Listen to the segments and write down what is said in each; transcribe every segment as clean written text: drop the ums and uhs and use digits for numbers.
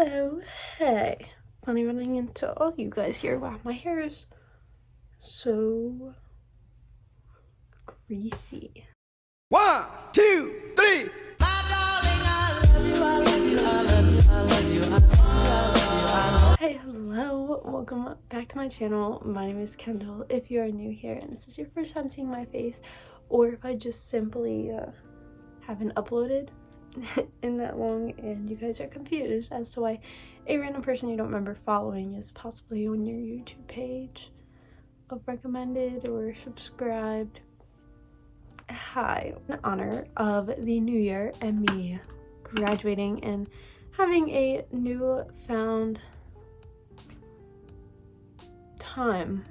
Oh, hey. Funny running into all you guys here. Wow, my hair is so greasy. 1, 2, 3. Hey, hello. Welcome back to my channel. My name is Kendall. If you are new here and this is your first time seeing my face, or if I just simply haven't uploaded in that long and you guys are confused as to why a random person you don't remember following is possibly on your YouTube page of recommended or subscribed. Hi, in honor of the new year and me graduating and having a newfound time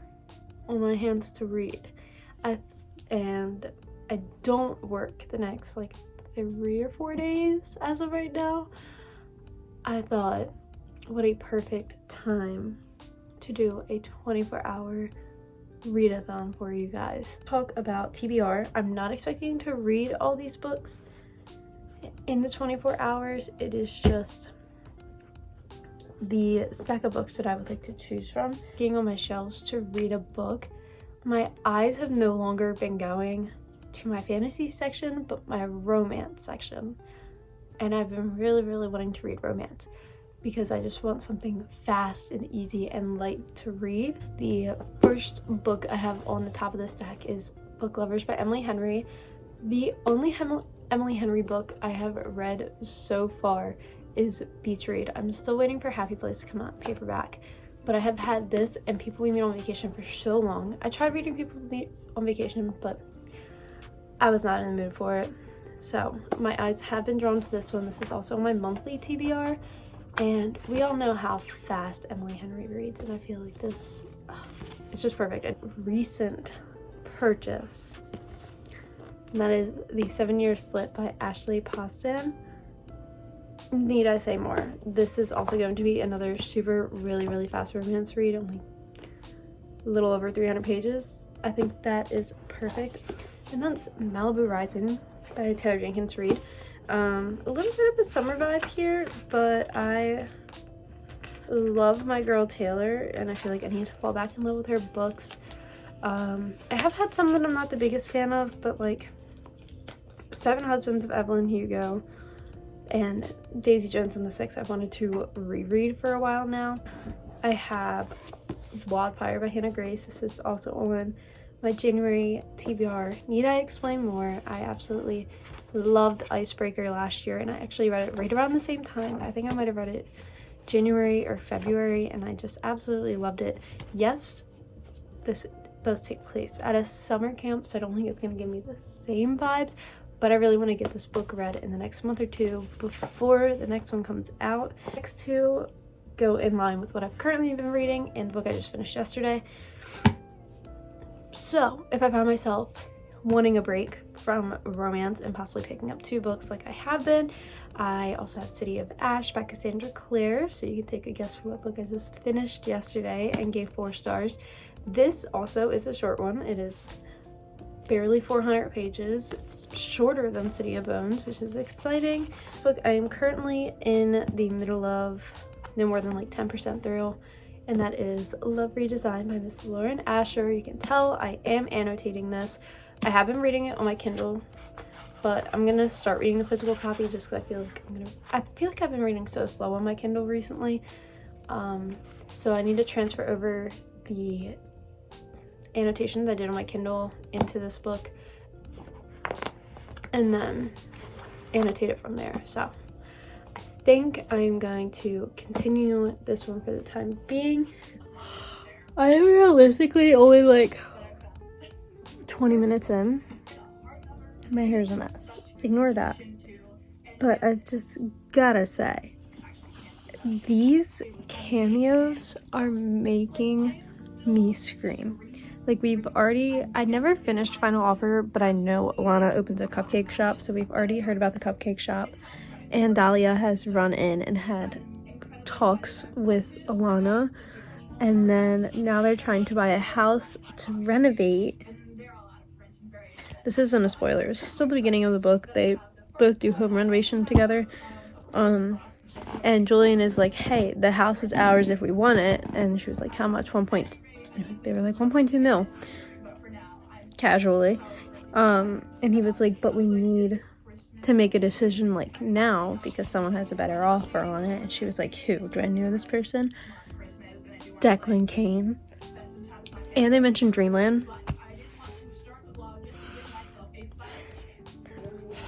on my hands to read, and I don't work the next like 3 or 4 days as of right now. I thought, what a perfect time to do a 24-hour readathon for you guys. Talk about TBR. I'm not expecting to read all these books in the 24 hours. It is just the stack of books that I would like to choose from. Getting on my shelves to read a book. My eyes have no longer been going to my fantasy section, but my romance section. And I've been really wanting to read romance because I just want something fast and easy and light to read. The first book I have on the top of the stack is Book Lovers by Emily Henry. The only Emily Henry book I have read so far is Beach Read. I'm still waiting for Happy Place to come out paperback, but I have had this and People We Meet on Vacation for so long. I tried reading People We Meet on Vacation, but I was not in the mood for it. So my eyes have been drawn to this one. This is also my monthly TBR, and we all know how fast Emily Henry reads, and I feel like this, it's just perfect. A recent purchase, and that is The 7-Year Slip by Ashley Poston. Need I say more? This is also going to be another super really fast romance read, only a little over 300 pages. I think that is perfect. And that's Malibu Rising by Taylor Jenkins Reid. A little bit of a summer vibe here, but I love my girl Taylor, and I feel like I need to fall back in love with her books. I have had some that I'm not the biggest fan of, but like Seven Husbands of Evelyn Hugo and Daisy Jones and the Six I've wanted to reread for a while now. I have Wildfire by Hannah Grace. This is also on my January TBR. Need I explain more? I absolutely loved Icebreaker last year, and I actually read it right around the same time. I think I might have read it January or February, and I just absolutely loved it. Yes, this does take place at a summer camp, so I don't think it's going to give me the same vibes, but I really want to get this book read in the next month or two before the next one comes out. Next two go in line with what I've currently been reading and the book I just finished yesterday. So if I found myself wanting a break from romance and possibly picking up 2 books like I have been, I also have City of Ash by Cassandra Clare, so you can take a guess for what book I just finished yesterday and gave 4 stars. This also is a short one. It is barely 400 pages. It's shorter than City of Bones, which is exciting. Book I am currently in the middle of, no more than like 10% through, and that is Love Redesigned by Miss Lauren Asher. You can tell I am annotating this. I have been reading it on my Kindle, but I'm gonna start reading the physical copy just because I feel like I've been reading so slow on my Kindle recently. So I need to transfer over the annotations I did on my Kindle into this book and then annotate it from there. So I think I'm going to continue this one for the time being. I am realistically only like 20 minutes in. My hair's a mess. Ignore that. But I've just gotta say, these cameos are making me scream. Like I never finished Final Offer, but I know Alana opens a cupcake shop, so we've already heard about the cupcake shop. And Dahlia has run in and had talks with Alana, and then now they're trying to buy a house to renovate. This isn't a spoiler, it's still the beginning of the book. They both do home renovation together. And Julian is like, hey, the house is ours if we want it. And she was like, how much? They were like 1.2 mil. Casually. And he was like, but we need to make a decision like now because someone has a better offer on it. And she was like, who? Do I know this person? Declan came. And they mentioned Dreamland.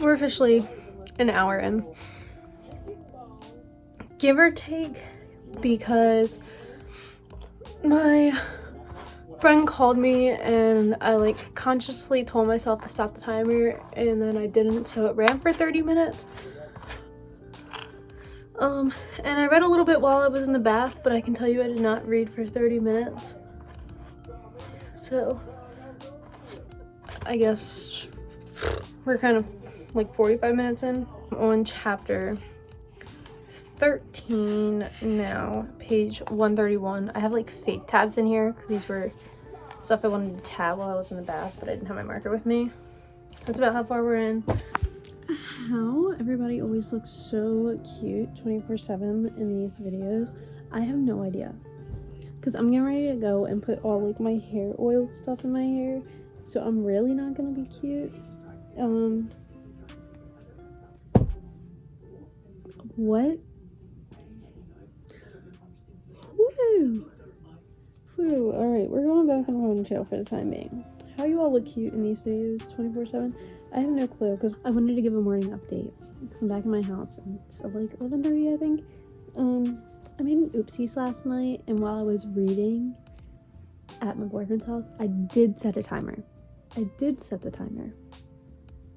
We're officially an hour in. Give or take, because my friend called me and I like consciously told myself to stop the timer and then I didn't, so it ran for 30 minutes. And I read a little bit while I was in the bath, but I can tell you I did not read for 30 minutes. So I guess we're kind of like 45 minutes in. On chapter 13 now, page 131. I have like fake tabs in here because these were stuff I wanted to tab while I was in the bath, but I didn't have my marker with me. That's about how far we're in. How everybody always looks so cute 24/7 in these videos, I have no idea. Because I'm getting ready to go and put all like my hair oil stuff in my hair, so I'm really not gonna be cute. What? Woo! Woo! Alright, we're going back in ponytail for the time being. How you all look cute in these videos 24/7? I have no clue because I wanted to give a morning update because I'm back in my house and it's like 11:30 I think. I made an oopsies last night, and while I was reading at my boyfriend's house, I did set a timer. I did set the timer.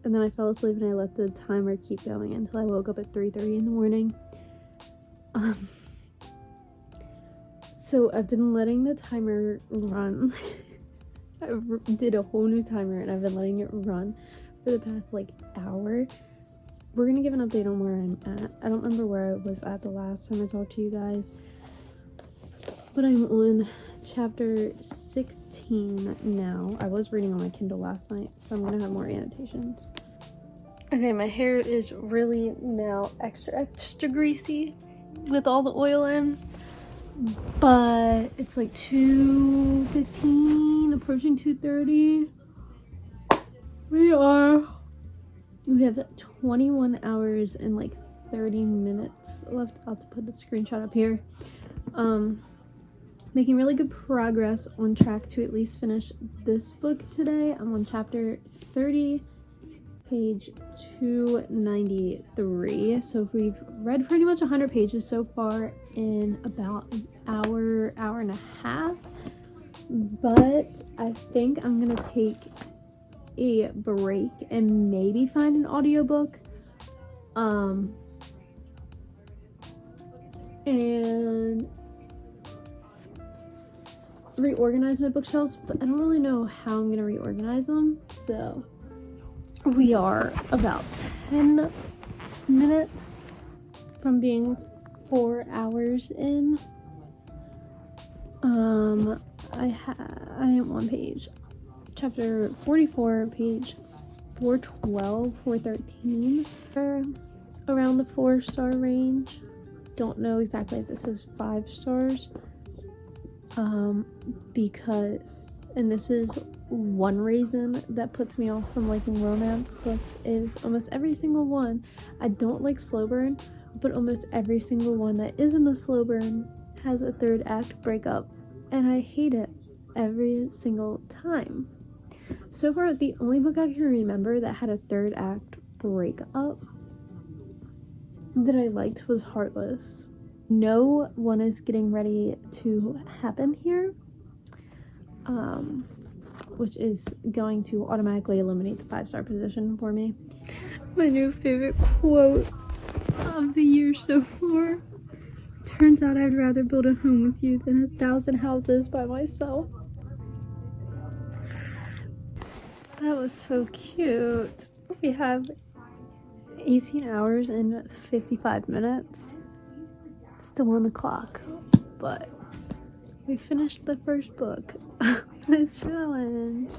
And then I fell asleep and I let the timer keep going until I woke up at 3:30 in the morning. So I've been letting the timer run. I did a whole new timer and I've been letting it run for the past like hour. We're gonna give an update on where I'm at. I don't remember where I was at the last time I talked to you guys, but I'm on chapter 16 now. I was reading on my Kindle last night, so I'm gonna have more annotations. Okay, my hair is really now extra greasy with all the oil in, but it's like 2:15, approaching 2:30. We have 21 hours and like 30 minutes left. I'll have to put the screenshot up here. Making really good progress, on track to at least finish this book today. I'm on chapter 30, page 293. So we've read pretty much 100 pages so far in about an hour and a half. But I think I'm gonna take a break and maybe find an audiobook. And reorganize my bookshelves, but I don't really know how I'm gonna reorganize them. So we are about 10 minutes from being 4 hours in. I am on page chapter 44, page 412, 413, around the 4-star range. Don't know exactly if this is 5 stars, because, and this is one reason that puts me off from liking romance books, is almost every single one, I don't like slow burn, but almost every single one that isn't a slow burn has a third act breakup, and I hate it every single time. So far, the only book I can remember that had a third act breakup that I liked was Heartless. No one is getting ready to happen here, which is going to automatically eliminate the 5-star position for me. My new favorite quote of the year so far: turns out I'd rather build a home with you than 1,000 houses by myself. That was so cute. We have 18 hours and 55 minutes still on the clock, but we finished the first book. The challenge.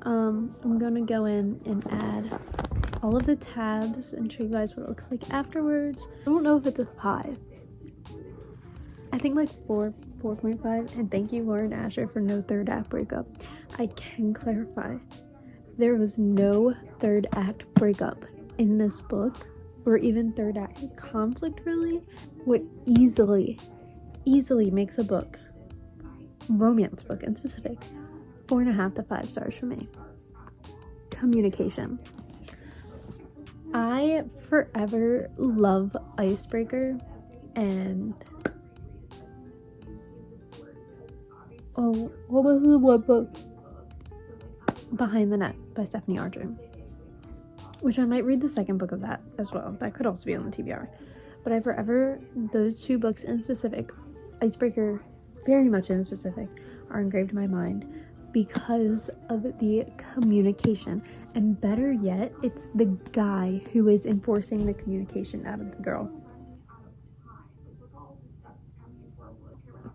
I'm gonna go in and add all of the tabs and show you guys what it looks like afterwards. I don't know if it's a 5. I think like 4.5. And thank you, Lauren Asher, for no third act breakup. I can clarify, there was no third act breakup in this book, or even third act conflict really. What easily makes a book, romance book in specific, 4.5 to 5 stars for me. Communication. I forever love Icebreaker and what was the what book? Behind the Net by Stephanie Archer, which I might read the second book of that as well. That could also be on the TBR. But I forever, those 2 books in specific, Icebreaker very much in specific, are engraved in my mind because of the communication. And better yet, it's the guy who is enforcing the communication out of the girl.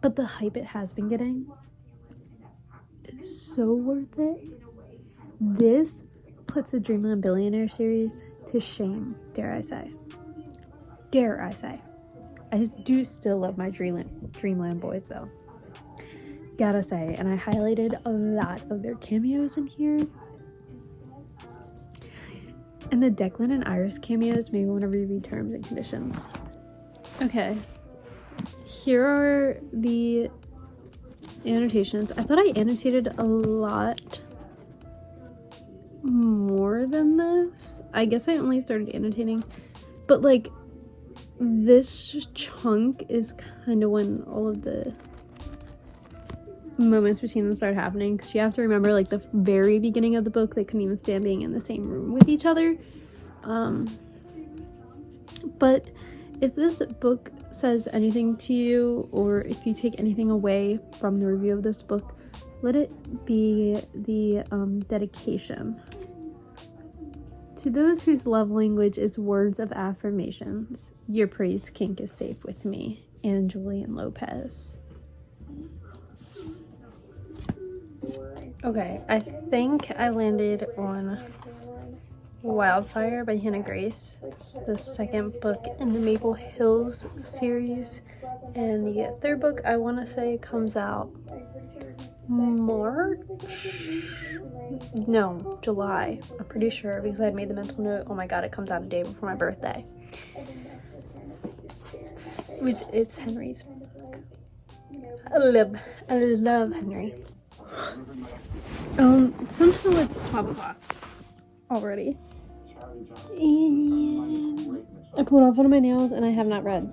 But the hype it has been getting is so worth it. This puts the Dreamland Billionaire series to shame, dare I say. Dare I say. I do still love my Dreamland boys though. Gotta say, and I highlighted a lot of their cameos in here. And the Declan and Iris cameos made me want to reread Terms and Conditions. Okay. Here are the annotations. I thought I annotated a lot more than this. I guess I only started annotating, but like this chunk is kind of when all of the moments between them start happening, because you have to remember like the very beginning of the book they couldn't even stand being in the same room with each other. But if this book says anything to you, or if you take anything away from the review of this book, let it be the dedication. To those whose love language is words of affirmations, your praise kink is safe with me. And Julian Lopez. Okay, I think I landed on Wildfire by Hannah Grace. It's the second book in the Maple Hills series, and the third book I want to say comes out July. I'm pretty sure because I had made the mental note. Oh my god, it comes out a day before my birthday. It's Henry's book. I love Henry. Somehow it's 12 o'clock already. And I pulled off one of my nails and I have not read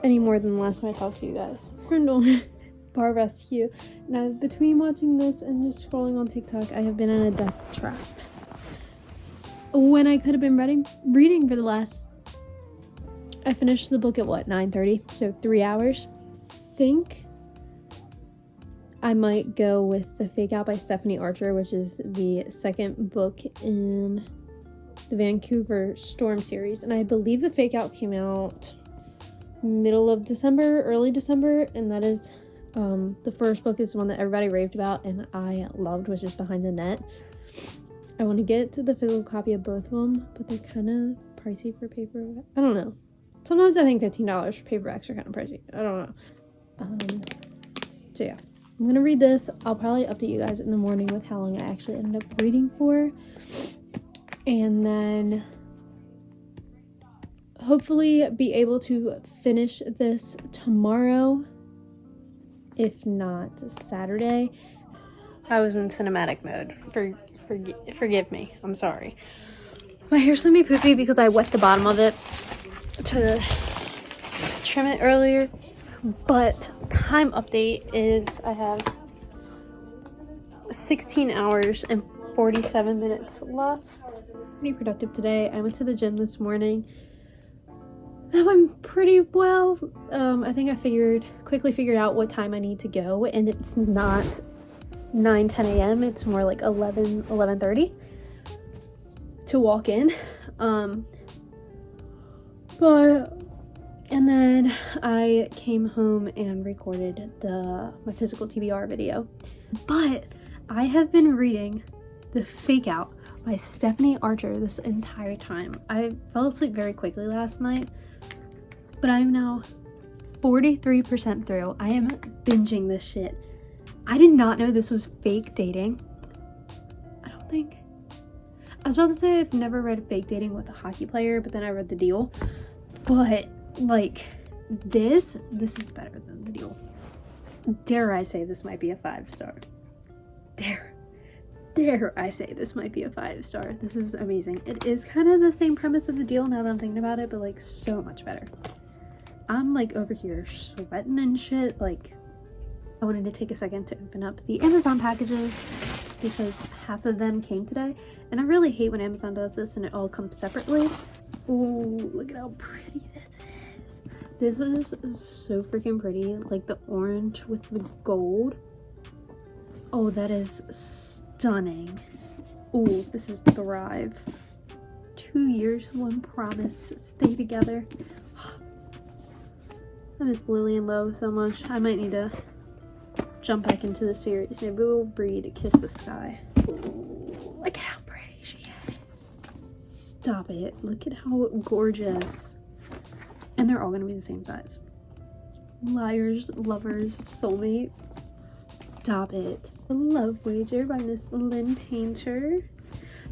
any more than the last time I talked to you guys. Turned on Bar Rescue. Now, between watching this and just scrolling on TikTok, I have been in a death trap. When I could have been reading for the last... I finished the book at what, 9:30? So 3 hours. Think I might go with The Fake Out by Stephanie Archer, which is the second book in the Vancouver Storm series. And I believe The Fake Out came out middle of December, early December, and that is the first book is the one that everybody raved about and I loved, which is Behind the Net. I want to get to the physical copy of both of them, but they're kind of pricey for paper. I don't know. Sometimes I think $15 for paperbacks are kind of pricey. I don't know. So yeah, I'm gonna read this. I'll probably update you guys in the morning with how long I actually ended up reading for, and then hopefully be able to finish this tomorrow, if not Saturday. I was in cinematic mode. Forgive me. I'm sorry. My hair's gonna be poofy because I wet the bottom of it to trim it earlier. But time update is I have 16 hours and 47 minutes left. Pretty productive today. I went to the gym this morning. That went pretty well. I think I quickly figured out what time I need to go, and it's not 9-10 a.m. It's more like 11:30 to walk in. And then I came home and recorded my physical TBR video. But I have been reading The Fake Out by Stephanie Archer this entire time. I fell asleep very quickly last night, but I'm now 43% through. I am binging this shit. I did not know this was fake dating. I don't think. I was about to say I've never read Fake Dating with a Hockey Player, but then I read The Deal. But like this is better than The Deal. Dare I say this might be a 5-star. Dare I say this might be a 5-star. This is amazing. It is kind of the same premise of The Deal now that I'm thinking about it, but like so much better. I'm like over here sweating and shit. Like, I wanted to take a second to open up the Amazon packages because half of them came today, and I really hate when Amazon does this and it all comes separately. Ooh, look at how pretty this is. This is so freaking pretty. Like the orange with the gold. Oh, that is stunning. Ooh, this is Thrive. 2 years, one promise. Stay together. I miss Lillian Lowe so much. I might need to jump back into the series. Maybe we'll read Kiss the Sky. Ooh, look at how pretty she is. Stop it. Look at how gorgeous. And they're all gonna be the same size. Liars, Lovers, Soulmates. Stop it. The Love Wager by Miss Lynn Painter.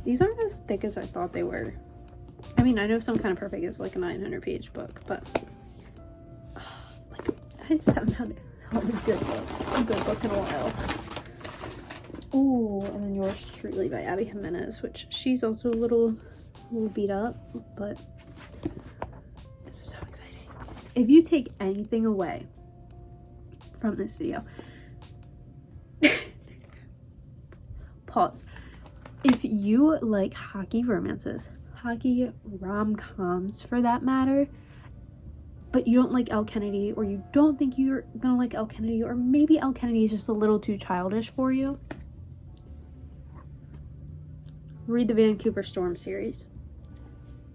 These aren't as thick as I thought they were. I mean, I know Some Kind of Perfect is like a 900-page book, but I just haven't had a good book in a while. Ooh, and then Yours Truly by Abby Jimenez, which she's also a little beat up, but this is so exciting. If you take anything away from this video, pause. If you like hockey romances, hockey rom-coms for that matter, but you don't like Elle Kennedy, or you don't think you're gonna like Elle Kennedy, or maybe Elle Kennedy is just a little too childish for you, read the Vancouver Storm series.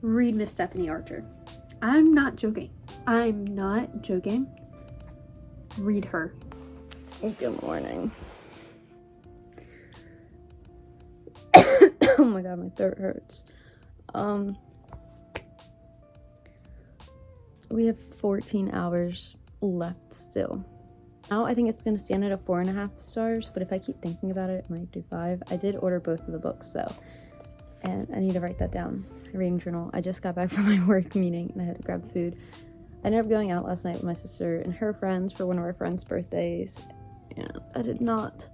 Read Miss Stephanie Archer. I'm not joking. I'm not joking. Read her. Good morning. Oh my god, my throat hurts. We have 14 hours left still. Now I think it's gonna stand at a 4.5 stars, but if I keep thinking about it, it might do 5. I did order both of the books though, and I need to write that down. A reading journal. I just got back from my work meeting and I had to grab food. I ended up going out last night with my sister and her friends for one of our friends' birthdays, and I did not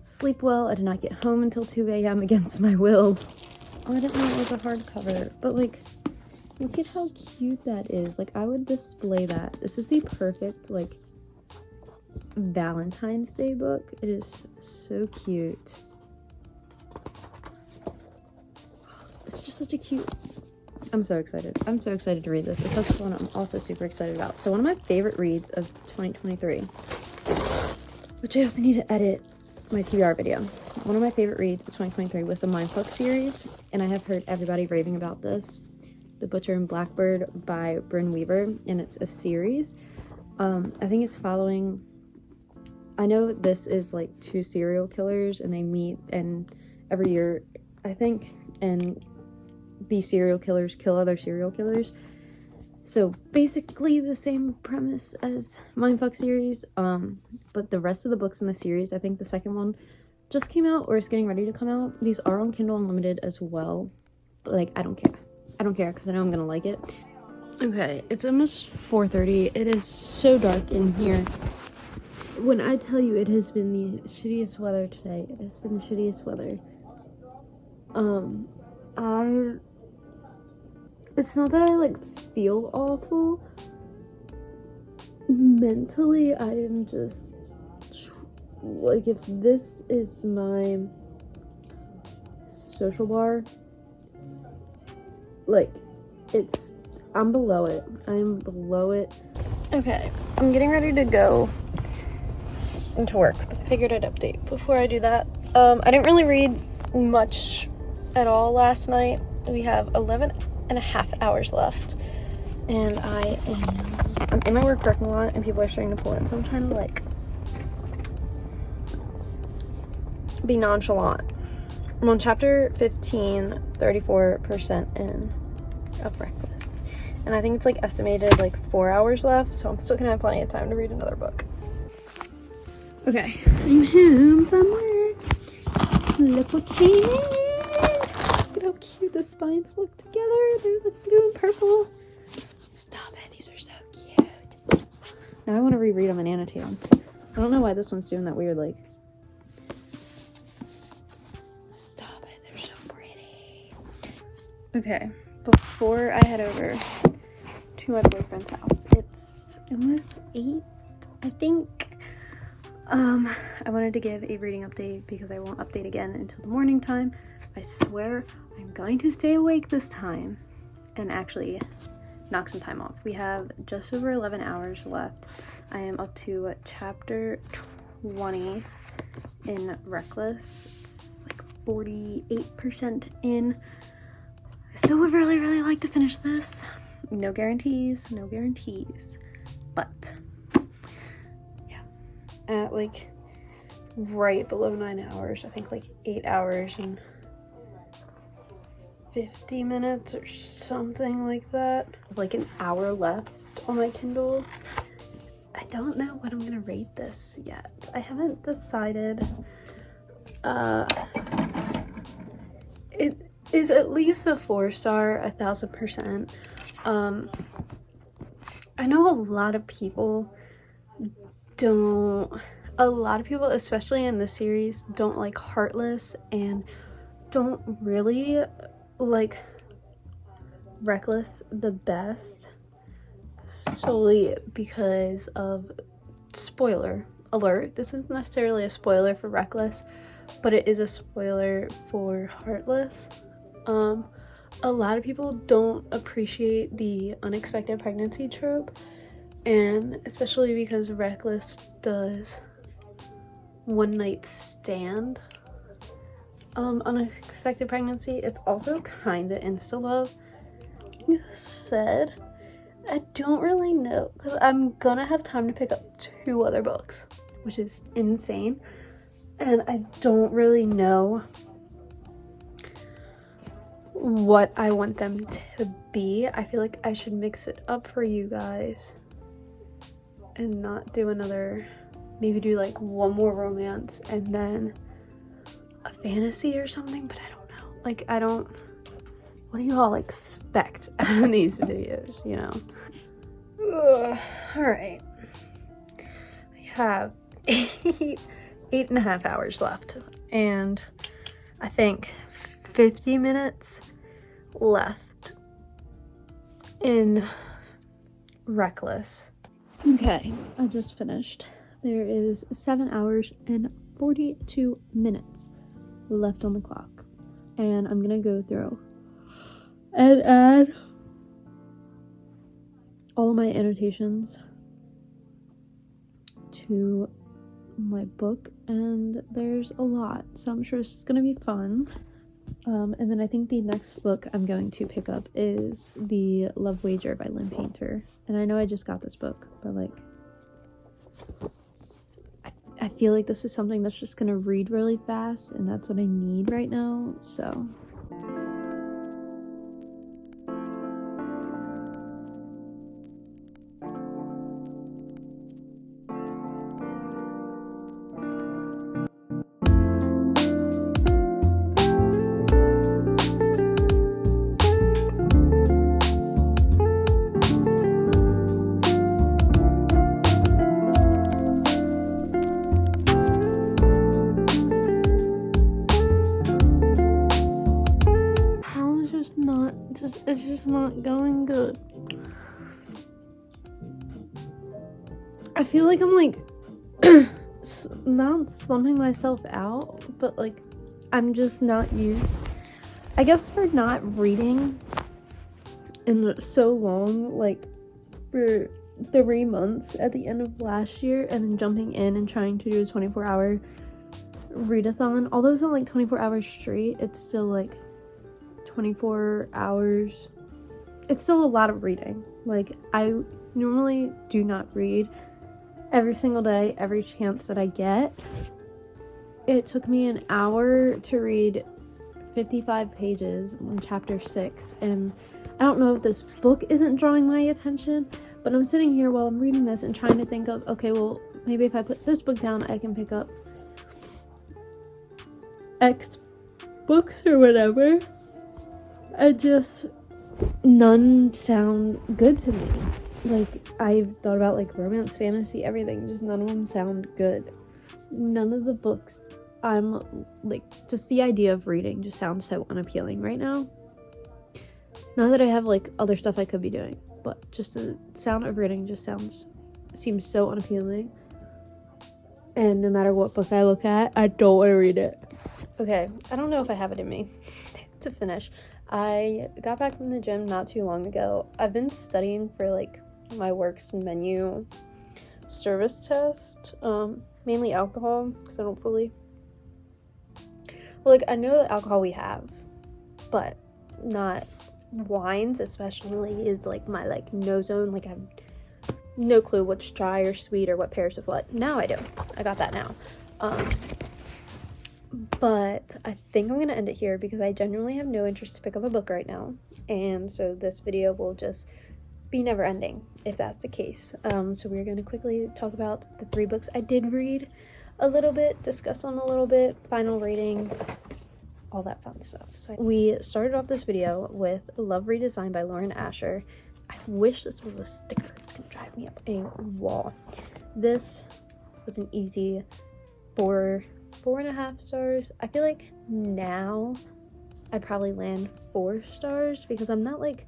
sleep well. I did not get home until 2 a.m. against my will. Oh, I didn't know it was a hardcover, but like, look at how cute that is. Like, I would display that. This is the perfect, like, Valentine's Day book. It is so cute. It's just such a cute... I'm so excited. I'm so excited to read this. It's also one I'm also super excited about. So one of my favorite reads of 2023, which I also need to edit my TBR video. One of my favorite reads of 2023 was the Mindfuck series, and I have heard everybody raving about this. The Butcher and Blackbird by Bryn Weaver, and it's a series. I think it's following... I know this is like 2 serial killers, and they meet, and every year, I think, and these serial killers kill other serial killers. So basically the same premise as Mindfuck series, but the rest of the books in the series, I think the second one just came out or is getting ready to come out. These are on Kindle Unlimited as well, but like, I don't care. I don't care because I know I'm gonna like it. Okay, it's almost 4:30. It is so dark in here. When I tell you it has been the shittiest weather today, it has been the shittiest weather. It's not that I like feel awful. Mentally, I am just like, if this is my social bar, like, I'm below it. I'm below it. Okay, I'm getting ready to go into work, but I figured I'd update before I do that. I didn't really read much at all last night. We have 11.5 hours left, and I'm in my work parking lot, and people are starting to pull in, so I'm trying to like be nonchalant I'm on chapter 15, 34% in of Reckless. And I think it's like estimated like 4 hours left, so I'm still gonna have plenty of time to read another book. Okay, I'm home from work. Look what came in. Look at how cute the spines look together. They're like blue and purple. Stop it, these are so cute. Now I want to reread them and annotate them. I don't know why this one's doing that weird, like... Stop it, they're so pretty. Okay, before I head over to my boyfriend's house, it's almost 8, I think. I wanted to give a reading update because I won't update again until the morning time. I swear I'm going to stay awake this time and actually knock some time off. We have just over 11 hours left. I am up to chapter 20 in Reckless. It's like 48% in. I still would really, really like to finish this. No guarantees, no guarantees. But yeah, at like right below 9 hours, I think like 8 hours and 50 minutes or something like that. Like an hour left on my Kindle. I don't know what I'm gonna rate this yet. I haven't decided. It is at least a 4-star, 1000%. I know a lot of people especially in this series, don't like Heartless and don't really like Reckless the best, solely because of, spoiler alert, this isn't necessarily a spoiler for Reckless, but it is a spoiler for Heartless. A lot of people don't appreciate the unexpected pregnancy trope, and especially because Reckless does one night stand unexpected pregnancy. It's also kind of insta-love. Said, I don't really know, because I'm gonna have time to pick up 2 other books, which is insane, and I don't really know what I want them to be. I feel like I should mix it up for you guys and not do another, maybe do like one more romance and then a fantasy or something, but I don't know. Like, what do you all expect out of these videos, you know? Ugh. All right. I have 8.5 hours left, and I think 50 minutes left in Reckless. Okay, I just finished. There is 7 hours and 42 minutes left on the clock, and I'm gonna go through and add all my annotations to my book, and there's a lot, so I'm sure this is gonna be fun. And then I think the next book I'm going to pick up is The Love Wager by Lynn Painter, and I know I just got this book, but like I feel like this is something that's just gonna read really fast, and that's what I need right now, so. It's just not going good. I feel like I'm like not slumming myself out, but like I'm just not used, I guess, for not reading in so long, like for 3 months at the end of last year, and then jumping in and trying to do a 24-hour readathon. Although it's not like 24 hours straight, it's still like 24 hours. It's still a lot of reading. Like, I normally do not read every single day, every chance that I get. It took me an hour to read 55 pages in chapter 6, and I don't know if this book isn't drawing my attention, but I'm sitting here while I'm reading this and trying to think of, okay, well, maybe if I put this book down, I can pick up X books or whatever. I just, none sound good to me. Like, I've thought about, like, romance, fantasy, everything, just none of them sound good. None of the books I'm, like, just the idea of reading just sounds so unappealing right now. Not that I have, like, other stuff I could be doing, but just the sound of reading just seems so unappealing. And no matter what book I look at, I don't want to read it. Okay, I don't know if I have it in me to finish. I got back from the gym not too long ago. I've been studying for, like, my work's menu service test, mainly alcohol, because I don't fully, well, like, I know the alcohol we have, but not wines, especially, is, like, my, like, no zone. Like, I have no clue what's dry or sweet or what pairs with what. Now I do. I got that now. But I think I'm gonna end it here because I genuinely have no interest to pick up a book right now, and so this video will just be never ending if that's the case. So we're gonna quickly talk about the 3 books I did read a little bit, discuss them a little bit, final ratings, all that fun stuff. So we started off this video with Love Redesigned by Lauren Asher. I wish this was a sticker. It's gonna drive me up a wall. This was an easy 4.5 stars. I feel like now I'd probably land 4 stars because I'm not, like,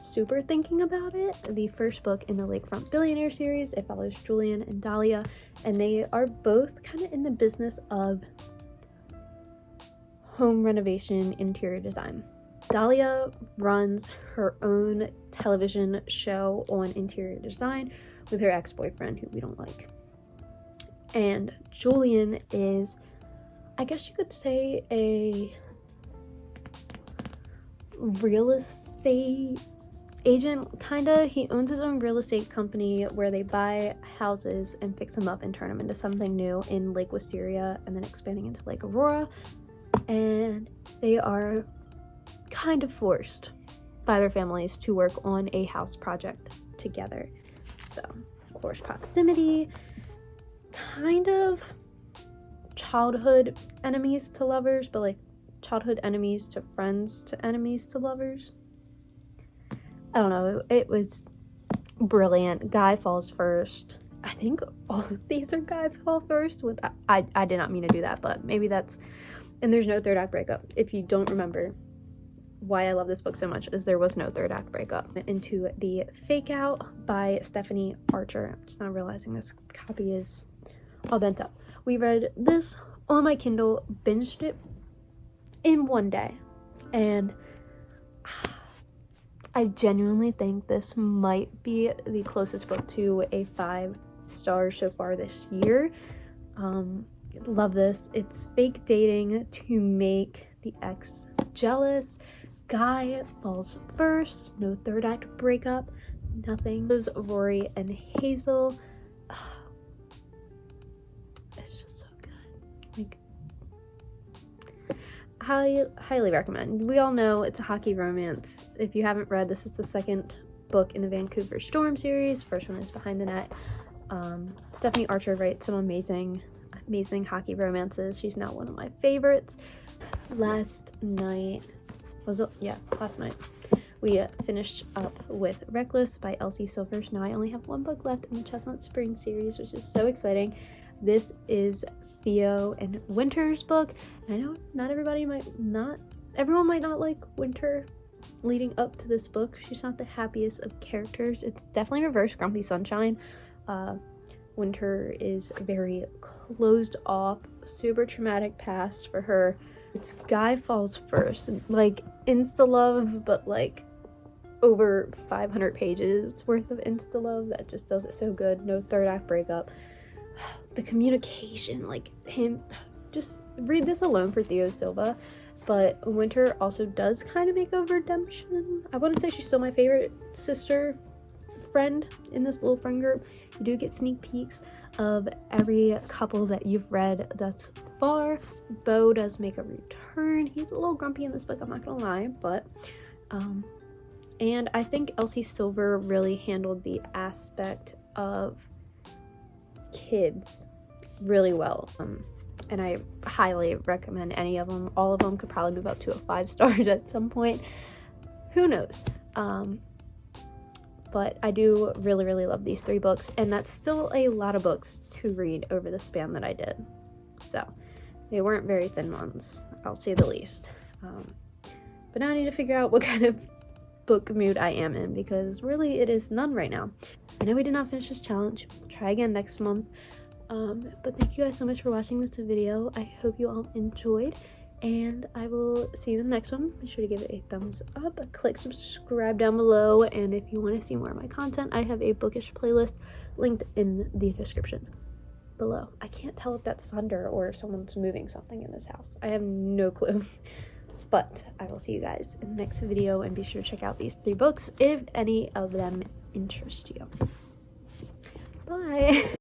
super thinking about it. The first book in the Lakefront Billionaire series, it follows Julian and Dahlia, and they are both kind of in the business of home renovation, interior design. Dahlia runs her own television show on interior design with her ex-boyfriend, who we don't like. And Julian is, I guess you could say, a real estate agent, kinda. He owns his own real estate company where they buy houses and fix them up and turn them into something new in Lake Wisteria and then expanding into Lake Aurora. And they are kind of forced by their families to work on a house project together. So, close proximity, kind of childhood enemies to lovers, but, like, childhood enemies to friends to enemies to lovers. I don't know, it was brilliant. Guy falls first. I think all of these are guy fall first. With I did not mean to do that, but maybe that's, and there's no third act breakup. If you don't remember, why I love this book so much is there was no third act breakup. Into The Fake Out by Stephanie Archer. I'm just not realizing this copy is all bent up. We read this on my Kindle, binged it in one day, and I genuinely think this might be the closest book to a 5 stars so far this year. Love this. It's fake dating to make the ex jealous. Guy falls first. No third act breakup. Nothing. It was Rory and Hazel. It's just so good. Like, highly recommend. We all know it's a hockey romance. If you haven't read, this is the 2nd book in the Vancouver Storm series. First one is Behind the Net. Stephanie Archer writes some amazing hockey romances. She's now one of my favorites. Last night we finished up with Reckless by Elsie Silvers. Now I only have 1 book left in the Chestnut Spring series, which is so exciting. This is Theo and Winter's book. And I know not everyone might not like Winter leading up to this book. She's not the happiest of characters. It's definitely reverse Grumpy Sunshine. Winter is very closed off, super traumatic past for her. It's Guy falls first, like insta love, but like over 500 pages worth of insta love that just does it so good. No third act breakup. The communication, like him, just read this alone for Theo Silva. But Winter also does kind of make a redemption. I wouldn't say she's still my favorite sister friend in this little friend group. You do get sneak peeks of every couple that you've read thus far. Beau does make a return. He's a little grumpy in this book, I'm not gonna lie, but and I think Elsie Silver really handled the aspect of kids really well, and I highly recommend any of them. All of them could probably move up to a 5 stars at some point, who knows. But I do really love these 3 books, and that's still a lot of books to read over the span that I did. So they weren't very thin ones, I'll say the least. But now I need to figure out what kind of book mood I am in, because really it is none right now. I know we did not finish this challenge. We'll try again next month. But thank you guys so much for watching this video. I hope you all enjoyed, and I will see you in the next one. Be sure to give it a thumbs up, click subscribe down below, and if you want to see more of my content, I have a bookish playlist linked in the description below. I can't tell if that's thunder or if someone's moving something in this house. I have no clue. But I will see you guys in the next video, and be sure to check out these 3 books if any of them interest you. Bye!